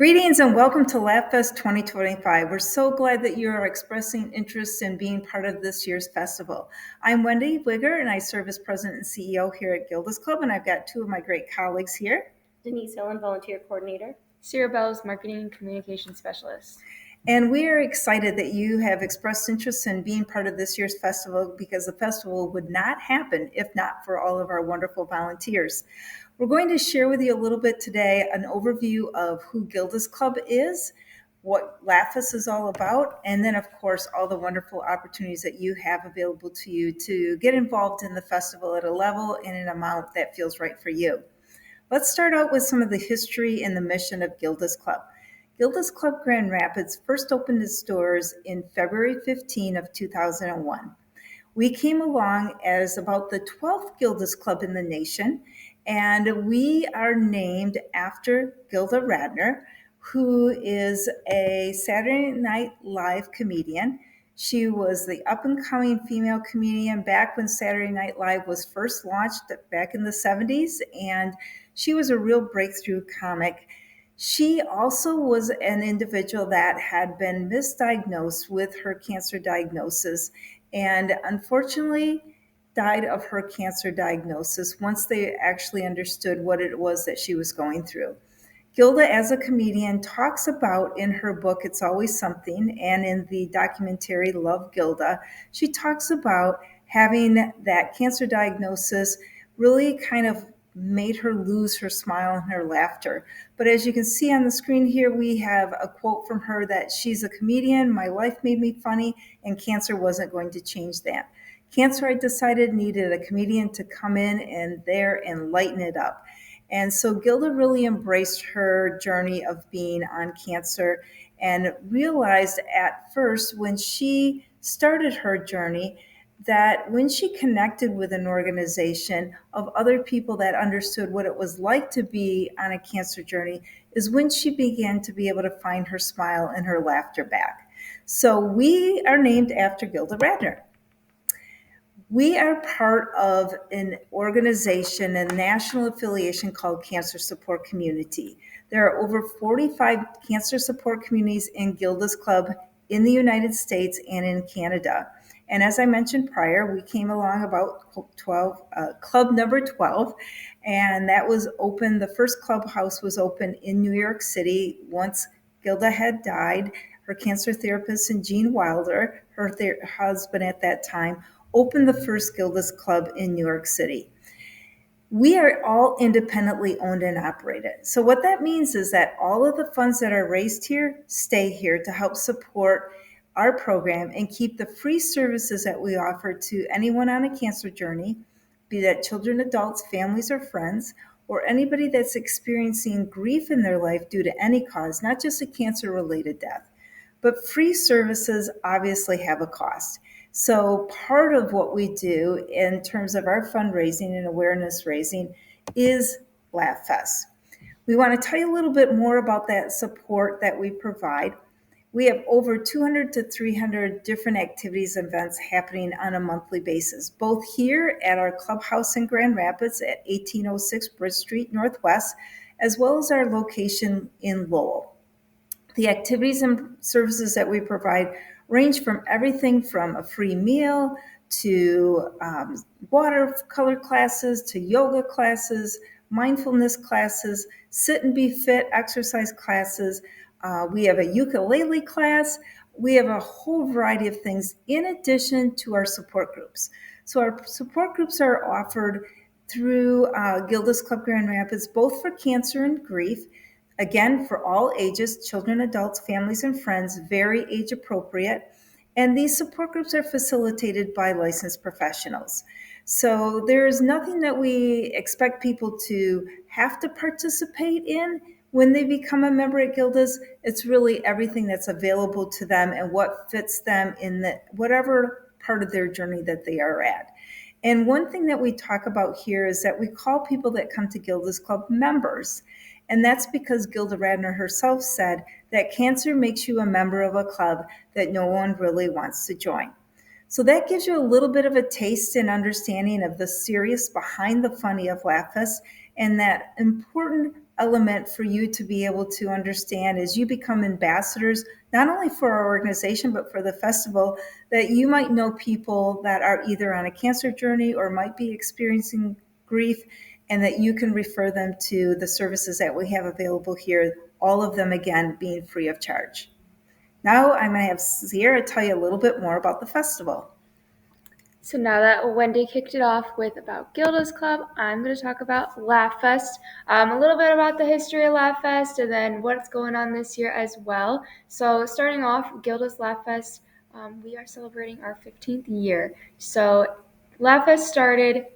Greetings and welcome to LaughFest 2025. We're so glad that you are expressing interest in being part of this year's festival. I'm Wendy Wigger and I serve as President and CEO here at Gilda's Club, and I've got two of my great colleagues here. Denise Hillen, Volunteer Coordinator. Sierra Belz, Marketing Communications Specialist. And we are excited that you have expressed interest in being part of this year's festival, because the festival would not happen if not for all of our wonderful volunteers. We're going to share with you a little bit today an overview of who Gilda's Club is, what LaughFest is all about, and then, of course, all the wonderful opportunities that you have available to you to get involved in the festival at a level and an amount that feels right for you. Let's start out with some of the history and the mission of Gilda's Club. Gilda's Club Grand Rapids first opened its doors in February 15 of 2001. We came along as about the 12th Gilda's Club in the nation, and we are named after Gilda Radner, who is a Saturday Night Live comedian. She was the up-and-coming female comedian back when Saturday Night Live was first launched back in the 70s, and she was a real breakthrough comic. She also was an individual that had been misdiagnosed with her cancer diagnosis, and unfortunately died of her cancer diagnosis once they actually understood what it was that she was going through. Gilda, as a comedian, talks about in her book, It's Always Something, and in the documentary Love Gilda, she talks about having that cancer diagnosis really kind of made her lose her smile and her laughter. But as you can see on the screen here, we have a quote from her that she's a comedian, my life made me funny, and cancer wasn't going to change that. Cancer, I decided, needed a comedian to come in and there and lighten it up. And so Gilda really embraced her journey of being on cancer and realized at first when she started her journey that when she connected with an organization of other people that understood what it was like to be on a cancer journey is when she began to be able to find her smile and her laughter back. So we are named after Gilda Radner. We are part of an organization, a national affiliation called Cancer Support Community. There are over 45 cancer support communities in Gilda's Club in the United States and in Canada. And as I mentioned prior, we came along about club number 12, and that was open. The first clubhouse was open in New York City once Gilda had died. Her cancer therapist, and Gene Wilder, her husband at that time, opened the first Gilda's Club in New York City. We are all independently owned and operated. So what that means is that all of the funds that are raised here stay here to help support our program and keep the free services that we offer to anyone on a cancer journey, be that children, adults, families, or friends, or anybody that's experiencing grief in their life due to any cause, not just a cancer-related death. But free services obviously have a cost. So part of what we do in terms of our fundraising and awareness raising is LaughFest. We want to tell you a little bit more about that support that we provide. We have over 200 to 300 different activities and events happening on a monthly basis, both here at our clubhouse in Grand Rapids at 1806 Bridge Street Northwest, as well as our location in Lowell. The activities and services that we provide range from everything from a free meal to watercolor classes to yoga classes, mindfulness classes, sit and be fit exercise classes. We have a ukulele class. We have a whole variety of things in addition to our support groups. So our support groups are offered through Gilda's Club Grand Rapids, both for cancer and grief. Again, for all ages, children, adults, families, and friends, very age appropriate. And these support groups are facilitated by licensed professionals. So there's nothing that we expect people to have to participate in when they become a member at Gilda's. It's really everything that's available to them and what fits them in whatever part of their journey that they are at. And one thing that we talk about here is that we call people that come to Gilda's Club members. And that's because Gilda Radner herself said that cancer makes you a member of a club that no one really wants to join. So that gives you a little bit of a taste and understanding of the serious behind the funny of LaughFest and that important element for you to be able to understand as you become ambassadors, not only for our organization, but for the festival, that you might know people that are either on a cancer journey or might be experiencing grief, and that you can refer them to the services that we have available here, all of them, again, being free of charge. Now I'm going to have Sierra tell you a little bit more about the festival. So now that Wendy kicked it off with about Gilda's Club, I'm going to talk about LaughFest, a little bit about the history of LaughFest, and then what's going on this year as well. So starting off, Gilda's LaughFest, we are celebrating our 15th year. So LaughFest started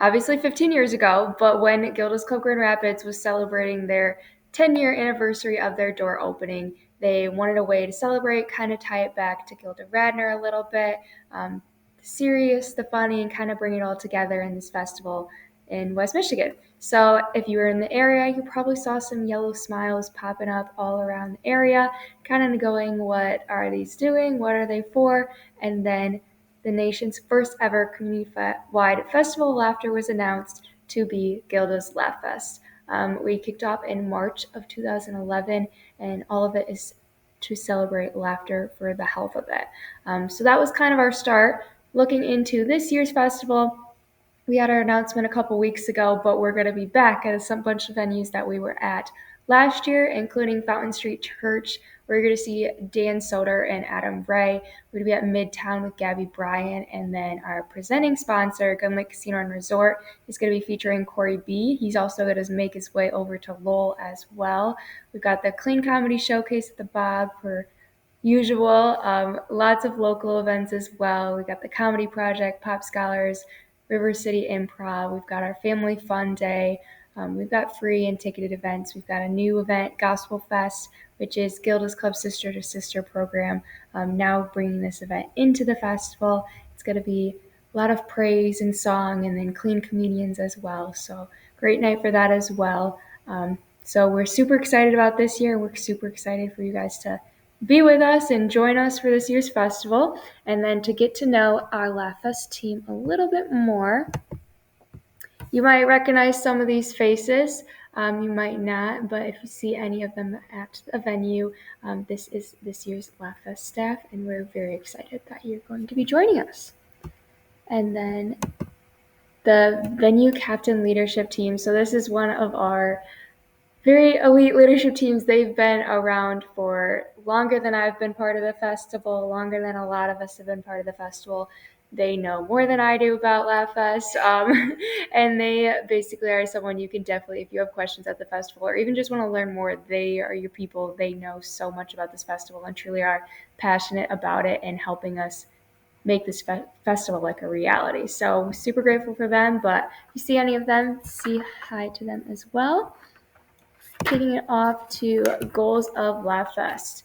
obviously 15 years ago, but when Gilda's Club Grand Rapids was celebrating their 10-year anniversary of their door opening, they wanted a way to celebrate, kind of tie it back to Gilda Radner a little bit, the serious, the funny, and kind of bring it all together in this festival in West Michigan. So if you were in the area, you probably saw some yellow smiles popping up all around the area, kind of going, what are these doing? What are they for? And then the nation's first ever community-wide festival of laughter was announced to be Gilda's LaughFest. We kicked off in March of 2011, and all of it is to celebrate laughter for the health of it. So that was kind of our start. Looking into this year's festival, we had our announcement a couple weeks ago, but we're going to be back at a bunch of venues that we were at last year, including Fountain Street Church. We're going to see Dan Soder and Adam Ray. We're going to be at Midtown with Gabby Bryant. And then our presenting sponsor, Gunlight Casino and Resort, is going to be featuring Corey B. He's also going to make his way over to Lowell as well. We've got the Clean Comedy Showcase at the Bob for usual. Lots of local events as well. We've got the Comedy Project, Pop Scholars, River City Improv. We've got our Family Fun Day. We've got free and ticketed events. We've got a new event, Gospel Fest, which is Gilda's Club Sister to Sister program, now bringing this event into the festival. It's going to be a lot of praise and song, and then clean comedians as well. So great night for that as well. So we're super excited about this year. We're super excited for you guys to be with us and join us for this year's festival, and then to get to know our LaughFest team a little bit more. You might recognize some of these faces, you might not, but if you see any of them at a venue, this is this year's LaughFest staff, and we're very excited that you're going to be joining us. And then the venue captain leadership team. So this is one of our very elite leadership teams. They've been around for longer than I've been part of the festival, longer than a lot of us have been part of the festival. They know more than I do about LaughFest, and they basically are someone you can definitely, if you have questions at the festival or even just want to learn more, they are your people. They know so much about this festival and truly are passionate about it and helping us make this festival like a reality. So super grateful for them, but if you see any of them, say hi to them as well. Kicking it off to goals of LaughFest.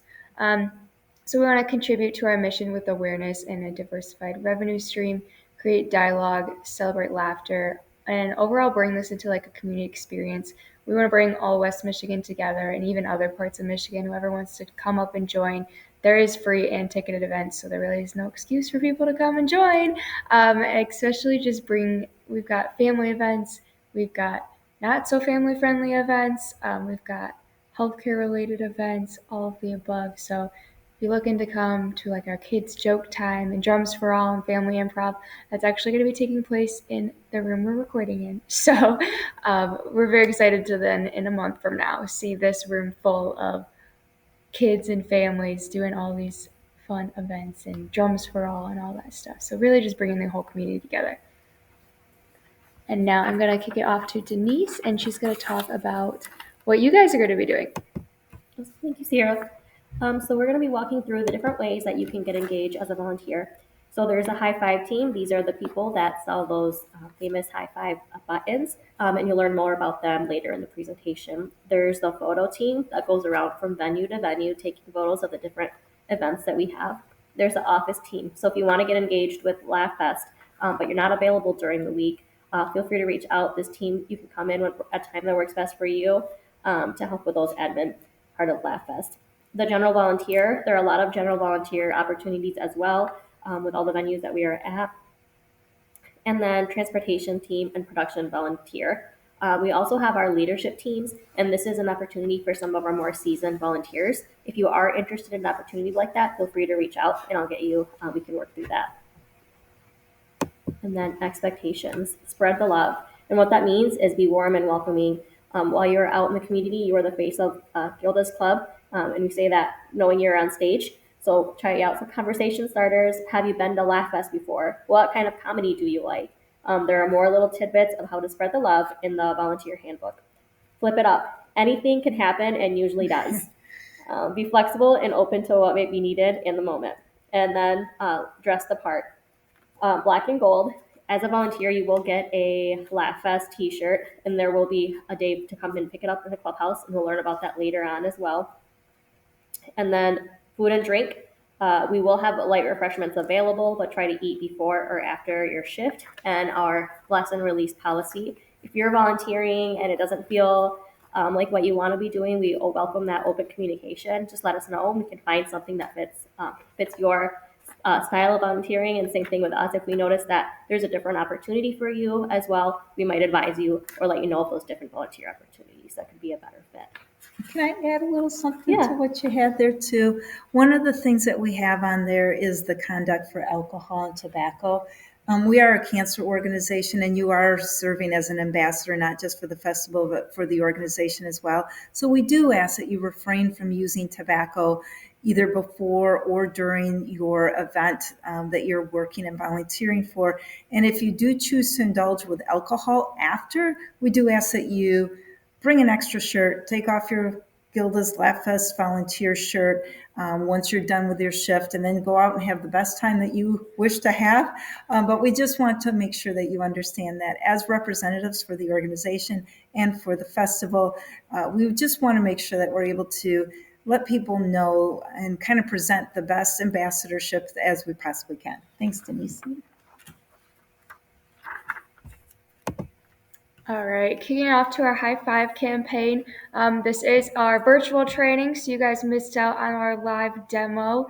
So we want to contribute to our mission with awareness and a diversified revenue stream, create dialogue, celebrate laughter, and overall bring this into like a community experience. We want to bring all West Michigan together, and even other parts of Michigan. Whoever wants to come up and join, there is free and ticketed events, so there really is no excuse for people to come and join. Especially just we've got family events, we've got not so family friendly events, we've got healthcare related events, all of the above. So if you're looking to come to like our kids joke time and drums for all and family improv, that's actually going to be taking place in the room we're recording in. So we're very excited to then in a month from now see this room full of kids and families doing all these fun events and drums for all and all that stuff. So really just bringing the whole community together. And now I'm going to kick it off to Denise, and she's going to talk about what you guys are going to be doing. Thank you, Sierra. So we're going to be walking through the different ways that you can get engaged as a volunteer. So there's a high five team. These are the people that sell those famous high five buttons, and you'll learn more about them later in the presentation. There's the photo team that goes around from venue to venue taking photos of the different events that we have. There's the office team. So if you want to get engaged with LaughFest, but you're not available during the week, feel free to reach out. This team, you can come in at a time that works best for you to help with those admin part of LaughFest. The general volunteer, there are a lot of general volunteer opportunities as well with all the venues that we are at. And then transportation team and production volunteer. We also have our leadership teams, and this is an opportunity for some of our more seasoned volunteers. If you are interested in an opportunity like that, feel free to reach out and I'll get you, we can work through that. And then expectations, spread the love. And what that means is be warm and welcoming. While you're out in the community, you are the face of Gilda's club. And we say that knowing you're on stage. So try out some conversation starters. Have you been to LaughFest before? What kind of comedy do you like? There are more little tidbits of how to spread the love in the volunteer handbook. Flip it up. Anything can happen and usually does. Be flexible and open to what may be needed in the moment. And then dress the part. Black and gold. As a volunteer, you will get a LaughFest t-shirt, and there will be a day to come and pick it up in the clubhouse, and we'll learn about that later on as well. And then food and drink. We will have light refreshments available, but try to eat before or after your shift. And our lesson release policy. If you're volunteering and it doesn't feel like what you want to be doing, we welcome that open communication. Just let us know. We can find something that fits your style of volunteering, and same thing with us. If we notice that there's a different opportunity for you as well, we might advise you or let you know of those different volunteer opportunities that could be a better fit. Can I add a little something to what you had there too? One of the things that we have on there is the conduct for alcohol and tobacco. We are a cancer organization, and you are serving as an ambassador, not just for the festival, but for the organization as well. So we do ask that you refrain from using tobacco either before or during your event that you're working and volunteering for. And if you do choose to indulge with alcohol after, we do ask that you bring an extra shirt, take off your Gilda's LaughFest volunteer shirt once you're done with your shift, and then go out and have the best time that you wish to have. But we just want to make sure that you understand that as representatives for the organization and for the festival, we just want to make sure that we're able to let people know and kind of present the best ambassadorship as we possibly can. Thanks, Denise. All right, kicking off to our high five campaign. This is our virtual training, so you guys missed out on our live demo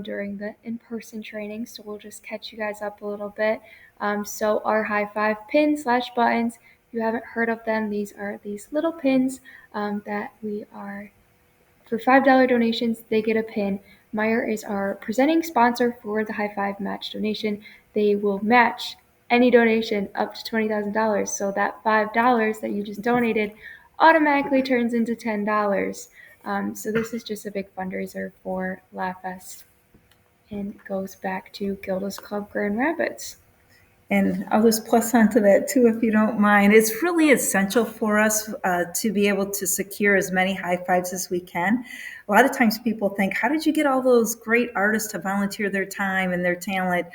during the in-person training, so we'll just catch you guys up a little bit. So our high five pins / buttons, if you haven't heard of them, these are these little pins that we are, for $5 donations, they get a pin. Meijer is our presenting sponsor for the high five match donation. They will match any donation up to $20,000. So that $5 that you just donated automatically turns into $10. So this is just a big fundraiser for LaughFest, and it goes back to Gilda's Club Grand Rapids. And I'll just plus onto that too, if you don't mind. It's really essential for us to be able to secure as many high fives as we can. A lot of times people think, how did you get all those great artists to volunteer their time and their talent?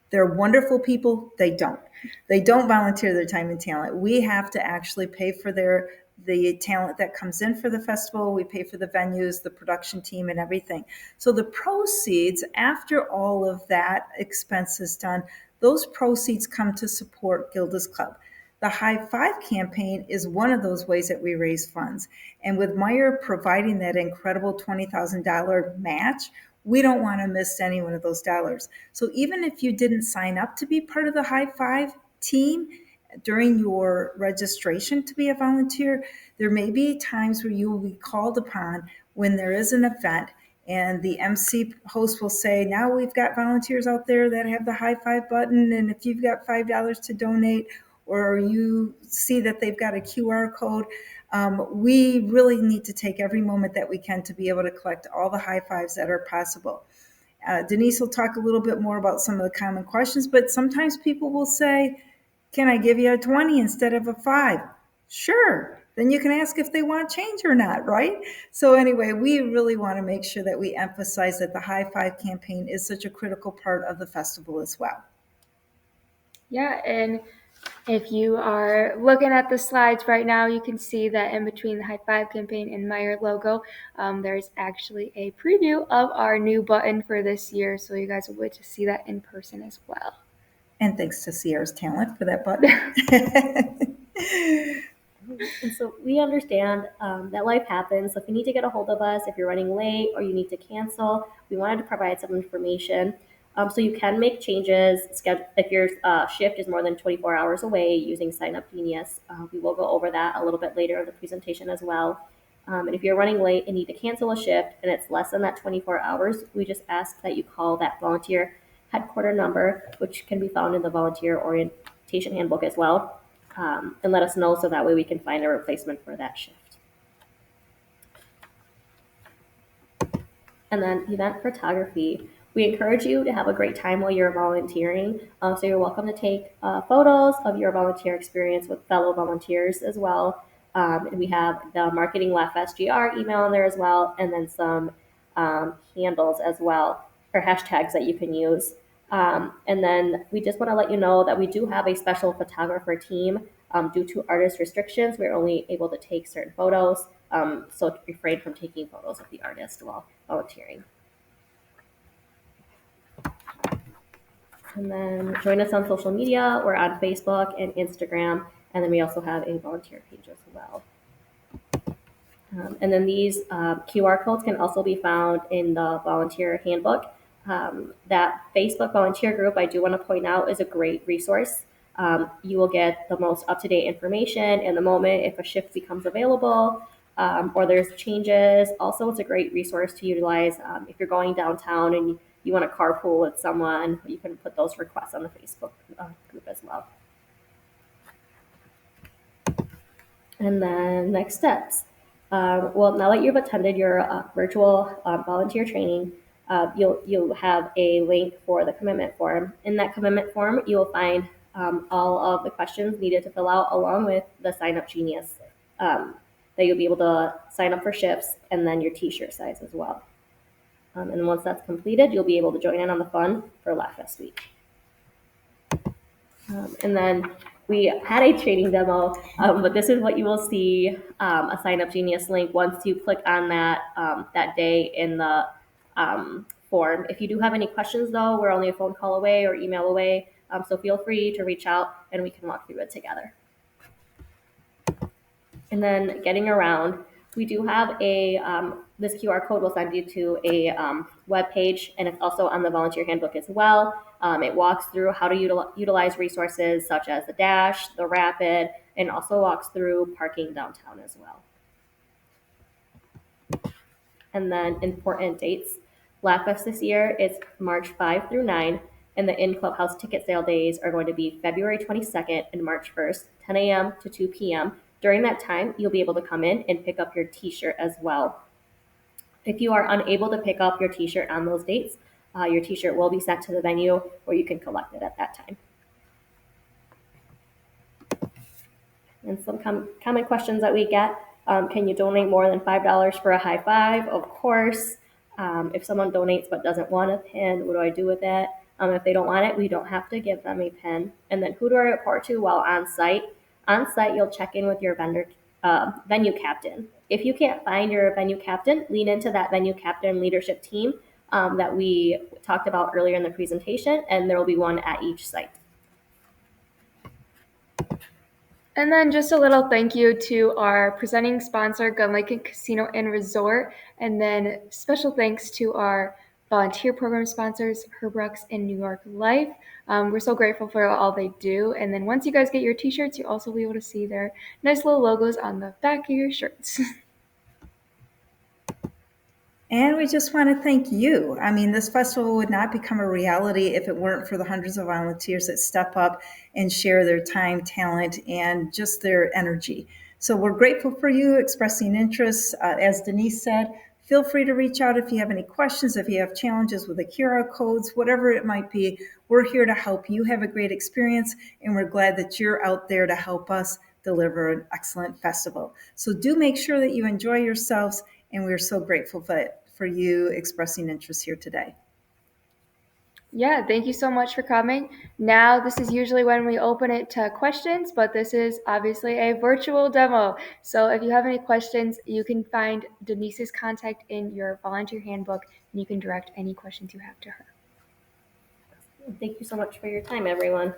They're wonderful people. They don't volunteer their time and talent. We have to actually pay for the talent that comes in for the festival. We pay for the venues, the production team, and everything. So the proceeds, after all of that expense is done, those proceeds come to support Gilda's Club. The High Five campaign is one of those ways that we raise funds. And with Meijer providing that incredible $20,000 match, we don't want to miss any one of those dollars. So even if you didn't sign up to be part of the High Five team during your registration to be a volunteer, there may be times where you will be called upon when there is an event, and the MC host will say, now we've got volunteers out there that have the high five button, and if you've got $5 to donate, or you see that they've got a QR code, we really need to take every moment that we can to be able to collect all the high fives that are possible. Denise will talk a little bit more about some of the common questions, but sometimes people will say, can I give you a 20 instead of a 5? Sure. Then you can ask if they want change or not, right? So anyway, we really want to make sure that we emphasize that the High Five campaign is such a critical part of the festival as well. Yeah, and if you are looking at the slides right now, you can see that in between the High Five campaign and Meijer logo, there's actually a preview of our new button for this year. So you guys will get to see that in person as well. And thanks to Sierra's talent for that button. And so we understand that life happens. So if you need to get a hold of us, if you're running late or you need to cancel, we wanted to provide some information. So you can make changes if your shift is more than 24 hours away using Sign Up Genius. We will go over that a little bit later in the presentation as well. And if you're running late and need to cancel a shift and it's less than that 24 hours, we just ask that you call that volunteer headquarter number, which can be found in the volunteer orientation handbook as well, and let us know so that way we can find a replacement for that shift. And then event photography. We encourage you to have a great time while you're volunteering. So you're welcome to take photos of your volunteer experience with fellow volunteers as well. And we have the Marketing LaughFest GR email in there as well, and then some handles as well, or hashtags that you can use. And then we just want to let you know that we do have a special photographer team. Due to artist restrictions, we're only able to take certain photos. So refrain from taking photos of the artist while volunteering. And then join us on social media. We're on Facebook and Instagram. And then we also have a volunteer page as well. And then these QR codes can also be found in the volunteer handbook. That Facebook volunteer group, I do want to point out, is a great resource. You will get the most up-to-date information in the moment if a shift becomes available or there's changes. Also, it's a great resource to utilize if you're going downtown and you want to carpool with someone. You can put those requests on the Facebook group as well. And then next steps. Well, now that you've attended your virtual volunteer training, you'll have a link for the commitment form. In that commitment form, you will find all of the questions needed to fill out, along with the Sign Up Genius that you'll be able to sign up for shifts, and then your t-shirt size as well. And once that's completed, you'll be able to join in on the fun for LaughFest week. And then we had a training demo, but this is what you will see, a Sign Up Genius link once you click on that that day in the form. If you do have any questions, though, we're only a phone call away or email away, so feel free to reach out and we can walk through it together. And then getting around, we do have a, this QR code will send you to a web page, and it's also on the volunteer handbook as well. It walks through how to utilize resources such as the Dash, the Rapid, and also walks through parking downtown as well. And then important dates. LaughFest this year is March 5 through 9, and the in-clubhouse ticket sale days are going to be February 22nd and March 1st, 10 a.m. to 2 p.m. During that time, you'll be able to come in and pick up your t-shirt as well. If you are unable to pick up your t-shirt on those dates, your t-shirt will be sent to the venue where you can collect it at that time. And some common questions that we get, can you donate more than $5 for a high five? Of course. If someone donates but doesn't want a pin, what do I do with it? If they don't want it, we don't have to give them a pin. And then who do I report to while on site? On site, you'll check in with your venue captain. If you can't find your venue captain, lean into that venue captain leadership team that we talked about earlier in the presentation, and there will be one at each site. And then just a little thank you to our presenting sponsor, Gun Lake Casino and Resort. And then special thanks to our volunteer program sponsors, Herbrooks and New York Life. We're so grateful for all they do. And then once you guys get your t-shirts, you'll also be able to see their nice little logos on the back of your shirts. And we just want to thank you. I mean, this festival would not become a reality if it weren't for the hundreds of volunteers that step up and share their time, talent, and just their energy. So we're grateful for you expressing interest. As Denise said, feel free to reach out if you have any questions, if you have challenges with the QR codes, whatever it might be. We're here to help you have a great experience, and we're glad that you're out there to help us deliver an excellent festival. So do make sure that you enjoy yourselves, and we're so grateful for you expressing interest here today. Yeah, thank you so much for coming. Now, this is usually when we open it to questions, but this is obviously a virtual demo. So if you have any questions, you can find Denise's contact in your volunteer handbook, and you can direct any questions you have to her. Thank you so much for your time, everyone.